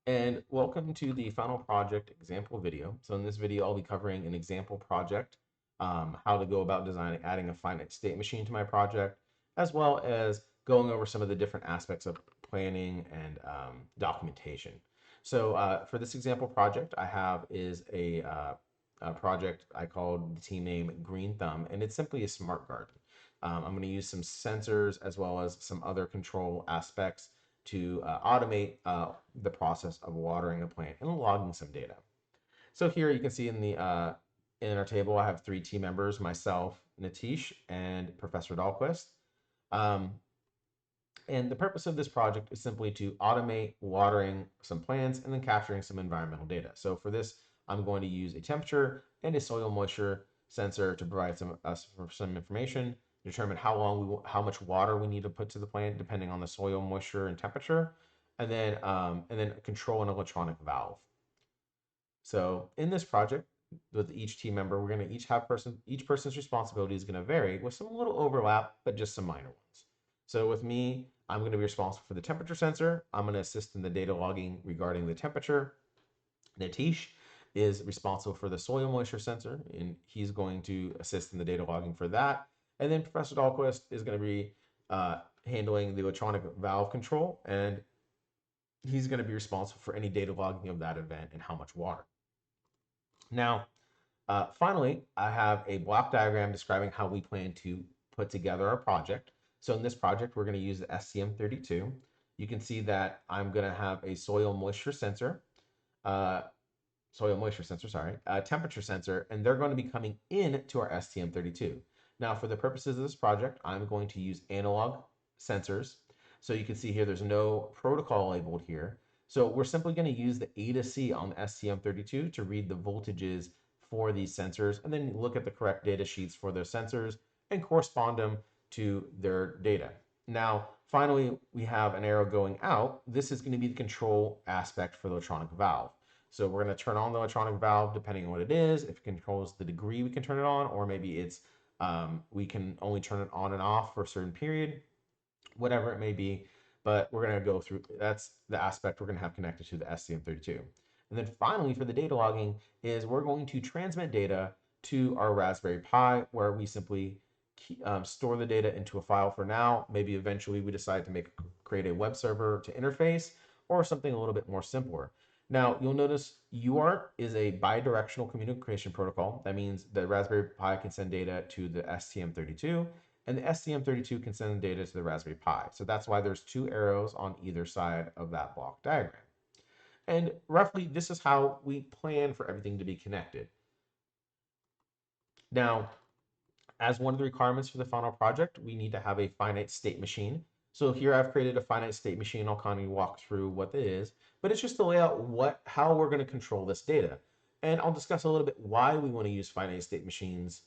And welcome to the final project example video. So in this video, I'll be covering an example project, how to go about designing, adding a finite state machine to my project, as well as going over some of the different aspects of planning and documentation. So for this example project, I have is a project I called the team name Green Thumb, and it's simply a smart garden. I'm going to use some sensors as well as some other control aspects to automate the process of watering a plant and logging some data. So here you can see in our table, I have three team members: myself, Natish, and Professor Dahlquist. Um, and the purpose of this project is simply to automate watering some plants and then capturing some environmental data. So for this, I'm going to use a temperature and a soil moisture sensor to provide some information, determine how much water we need to put to the plant depending on the soil moisture and temperature, and then control an electronic valve. So in this project, with each team member, we're going to each person's responsibility is going to vary with some little overlap, but just some minor ones. So with me, I'm going to be responsible for the temperature sensor. I'm going to assist in the data logging regarding the temperature. Natish is responsible for the soil moisture sensor, and he's going to assist in the data logging for that. And then Professor Dahlquist is going to be handling the electronic valve control, and he's going to be responsible for any data logging of that event and how much water. Now, finally, I have a block diagram describing how we plan to put together our project. So in this project, we're going to use the STM32. You can see that I'm going to have a uh, temperature sensor, and they're going to be coming in to our STM32. Now, for the purposes of this project, I'm going to use analog sensors. So you can see here, there's no protocol labeled here. So we're simply going to use the A to C on the STM32 to read the voltages for these sensors, and then look at the correct data sheets for their sensors and correspond them to their data. Now, finally, we have an arrow going out. This is going to be the control aspect for the electronic valve. So we're going to turn on the electronic valve depending on what it is. If it controls the degree we can turn it on, or maybe it's we can only turn it on and off for a certain period, whatever it may be. But we're going to go through, that's the aspect we're going to have connected to the STM32. And then finally, for the data logging, is we're going to transmit data to our Raspberry Pi, where we simply store the data into a file for now. Maybe eventually we decide to create a web server to interface, or something a little bit more simpler. Now, you'll notice UART is a bidirectional communication protocol. That means the Raspberry Pi can send data to the STM32, and the STM32 can send data to the Raspberry Pi. So that's why there's two arrows on either side of that block diagram. And roughly, this is how we plan for everything to be connected. Now, as one of the requirements for the final project, we need to have a finite state machine. So here I've created a finite state machine. I'll kind of walk through what it is, but it's just to lay out how we're going to control this data. And I'll discuss a little bit why we want to use finite state machines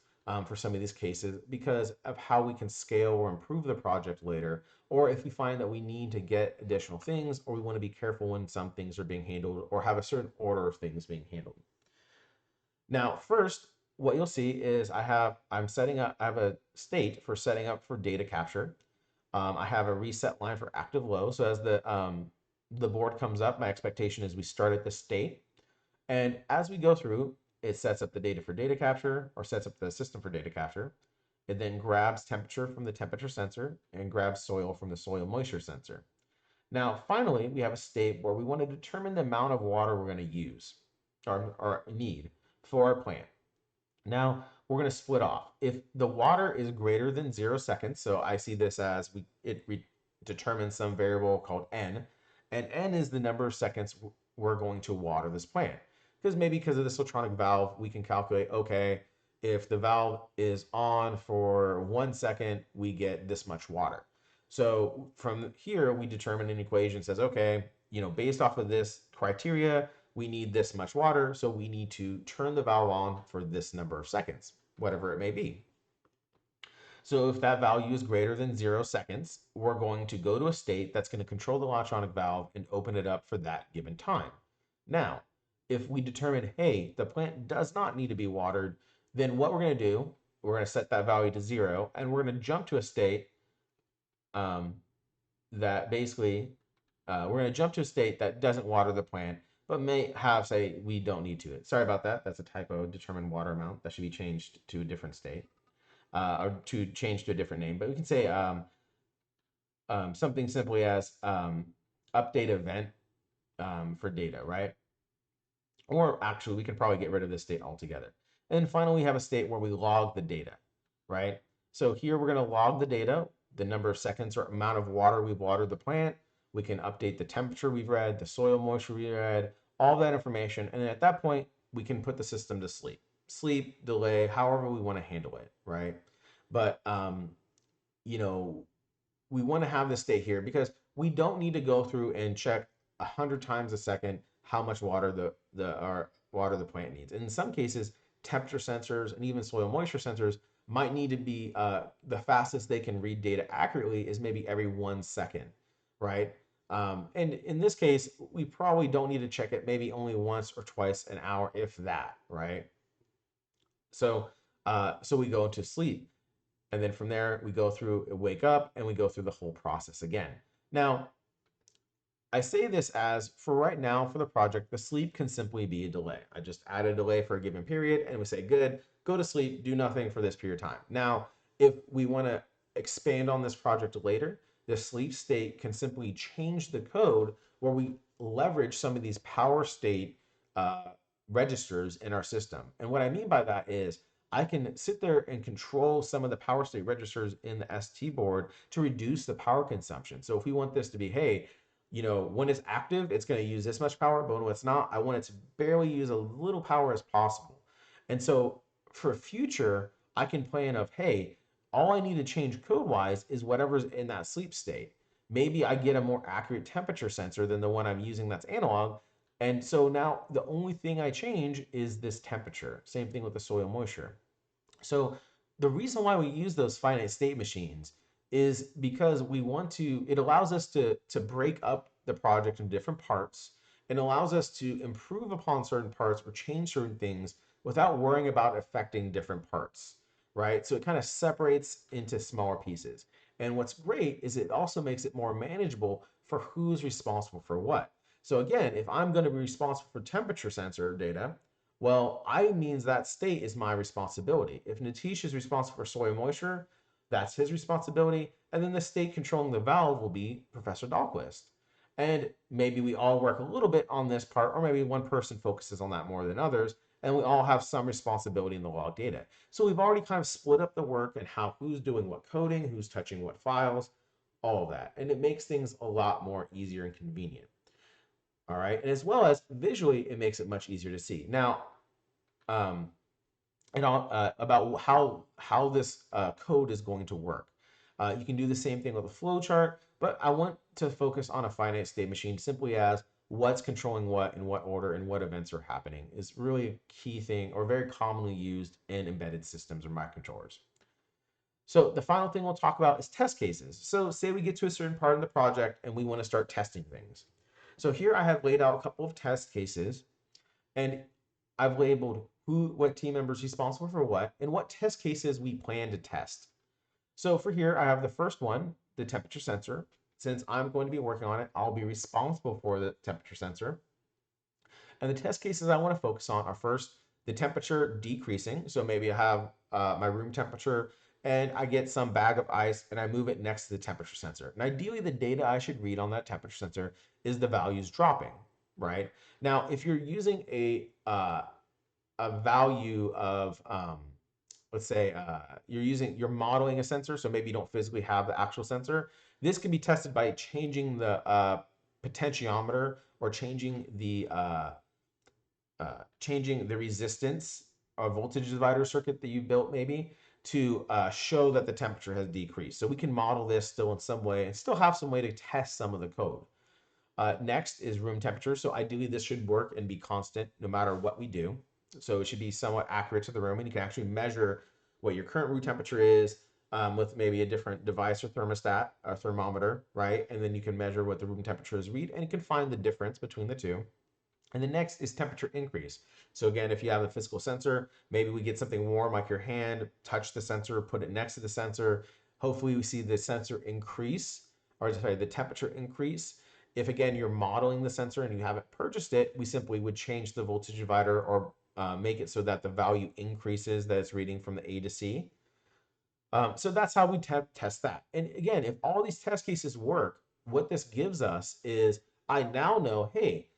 for some of these cases, because of how we can scale or improve the project later, or if we find that we need to get additional things, or we want to be careful when some things are being handled or have a certain order of things being handled. Now, first, what you'll see is I have a state for setting up for data capture. I have a reset line for active low. So as the board comes up, my expectation is we start at the state. And as we go through, it sets up the data for data capture, or sets up the system for data capture. It then grabs temperature from the temperature sensor and grabs soil from the soil moisture sensor. Now, finally, we have a state where we want to determine the amount of water we're going to use or need for our plant. Now we're going to split off. If the water is greater than 0 seconds, so I see this as it determines some variable called n, and n is the number of seconds we're going to water this plant. Because of this electronic valve, we can calculate, okay, if the valve is on for 1 second, we get this much water. So from here, we determine an equation that says, okay, based off of this criteria, we need this much water, so we need to turn the valve on for this number of seconds, whatever it may be. So if that value is greater than 0 seconds, we're going to go to a state that's going to control the electronic valve and open it up for that given time. Now, if we determine, hey, the plant does not need to be watered, then what we're going to do, we're going to set that value to 0, and we're going to jump to a state that basically we're going to jump to a state that doesn't water the plant, but may have, say, we don't need to. Sorry about that. That's a typo. Determine water amount. That should be changed to a different state, or to change to a different name. But we can say something simply as update event for data, right? Or actually, we could probably get rid of this state altogether. And finally, we have a state where we log the data, right? So here we're going to log the data, the number of seconds or amount of water we've watered the plant. We can update the temperature we've read, the soil moisture we read, all that information. And then at that point, we can put the system to sleep. Sleep, delay, however we want to handle it, right? But, you know, we want to have this state here because we don't need to go through and check 100 times a second how much water our water the plant needs. And in some cases, temperature sensors and even soil moisture sensors might need to be the fastest they can read data accurately is maybe every 1 second, right? And in this case, we probably don't need to check it maybe only once or twice an hour, if that, right? So, so we go into sleep. And then from there, we go through, wake up, and we go through the whole process again. Now, I say this as for right now for the project, the sleep can simply be a delay. I just add a delay for a given period and we say, good, go to sleep, do nothing for this period of time. Now, if we want to expand on this project later, the sleep state can simply change the code where we leverage some of these power state uh, registers in our system. And what I mean by that is I can sit there and control some of the power state registers in the ST board to reduce the power consumption. So if we want this to be, hey, when it's active, it's going to use this much power, but when it's not, I want it to barely use a little power as possible. And so for future, I can plan of, hey, all I need to change code wise is whatever's in that sleep state. Maybe I get a more accurate temperature sensor than the one I'm using that's analog. And so now the only thing I change is this temperature. Same thing with the soil moisture. So the reason why we use those finite state machines is because we want to, it allows us to break up the project in different parts and allows us to improve upon certain parts or change certain things without worrying about affecting different parts, right? So it kind of separates into smaller pieces. And what's great is it also makes it more manageable for who's responsible for what. So again, if I'm going to be responsible for temperature sensor data, well, I means that state is my responsibility. If Natish is responsible for soil moisture, that's his responsibility. And then the state controlling the valve will be Professor Dahlquist. And maybe we all work a little bit on this part, or maybe one person focuses on that more than others, and we all have some responsibility in the log data. So we've already kind of split up the work and how who's doing what coding, who's touching what files, all of that. And it makes things a lot more easier and convenient. All right. And as well as visually, it makes it much easier to see. Now, um, about how this code is going to work. You can do the same thing with a flow chart, but I want to focus on a finite state machine simply as what's controlling what in what order and what events are happening is really a key thing or very commonly used in embedded systems or microcontrollers. So the final thing we'll talk about is test cases. So say we get to a certain part of the project and we want to start testing things. So here I have laid out a couple of test cases and I've labeled what team members responsible for what, and what test cases we plan to test. So for here, I have the first one, the temperature sensor. Since I'm going to be working on it, I'll be responsible for the temperature sensor. And the test cases I want to focus on are first, the temperature decreasing. So maybe I have my room temperature and I get some bag of ice and I move it next to the temperature sensor. And ideally, the data I should read on that temperature sensor is the values dropping, right? Now, if you're using a value of let's say you're modeling a sensor, so maybe you don't physically have the actual sensor. This can be tested by changing the potentiometer or changing the resistance or voltage divider circuit that you built maybe to show that the temperature has decreased. So we can model this still in some way and still have some way to test some of the code. Next is room temperature. So ideally this should work and be constant no matter what we do. So it should be somewhat accurate to the room and you can actually measure what your current room temperature is with maybe a different device or thermostat or thermometer, right? And then you can measure what the room temperature is read and you can find the difference between the two. And the next is temperature increase. So again, if you have a physical sensor, maybe we get something warm like your hand, touch the sensor, put it next to the sensor. Hopefully we see the sensor increase, or sorry, the temperature increase. If again, you're modeling the sensor and you haven't purchased it, we simply would change the voltage divider or make it so that the value increases that it's reading from the A to C. So that's how we test that. And again, if all these test cases work, what this gives us is I now know, hey,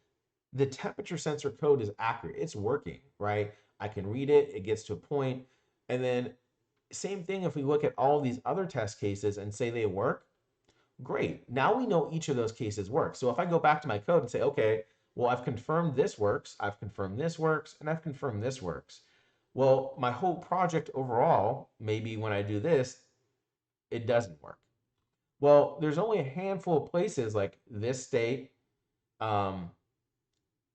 the temperature sensor code is accurate. It's working, right? I can read it, it gets to a point. And then same thing if we look at all these other test cases and say they work, great. Now we know each of those cases work. So if I go back to my code and say, okay, well, I've confirmed this works, I've confirmed this works, and I've confirmed this works. Well, my whole project overall, maybe when I do this, it doesn't work. Well, there's only a handful of places like this state um,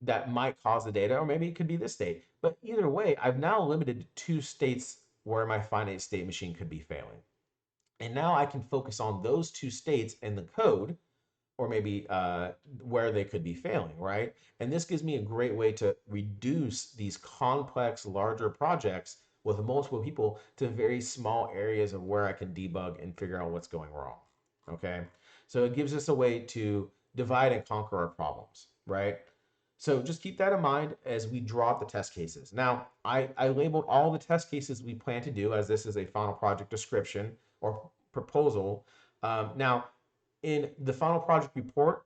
that might cause the data, or maybe it could be this state. But either way, I've now limited to 2 states where my finite state machine could be failing. And now I can focus on those 2 states in the code, or maybe where they could be failing, right? And this gives me a great way to reduce these complex, larger projects with multiple people to very small areas of where I can debug and figure out what's going wrong, okay? So it gives us a way to divide and conquer our problems, right? So just keep that in mind as we draw up the test cases. Now, I labeled all the test cases we plan to do, as this is a final project description or proposal. Now, in the final project report,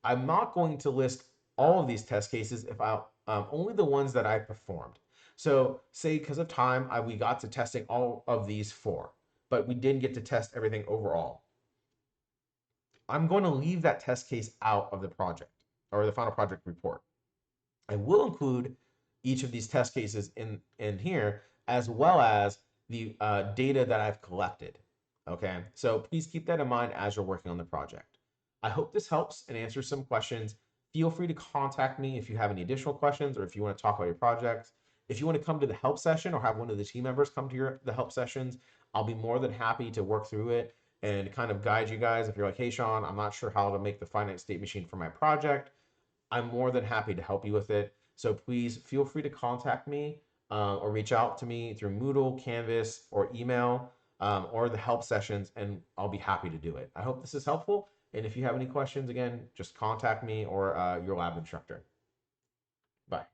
I'm not going to list all of these test cases if I only the ones that I performed. So say because of time, we got to testing all of these 4, but we didn't get to test everything overall. I'm going to leave that test case out of the project or the final project report. I will include each of these test cases in here, as well as the data that I've collected. Okay, so please keep that in mind as you're working on the project. I hope this helps and answers some questions. Feel free to contact me if you have any additional questions or if you want to talk about your projects. If you want to come to the help session or have one of the team members come to the help sessions, I'll be more than happy to work through it and kind of guide you guys. If you're like, hey, Sean, I'm not sure how to make the finite state machine for my project, I'm more than happy to help you with it. So please feel free to contact me or reach out to me through Moodle, Canvas, or email or the help sessions, and I'll be happy to do it. I hope this is helpful. And if you have any questions, again, just contact me or your lab instructor. Bye.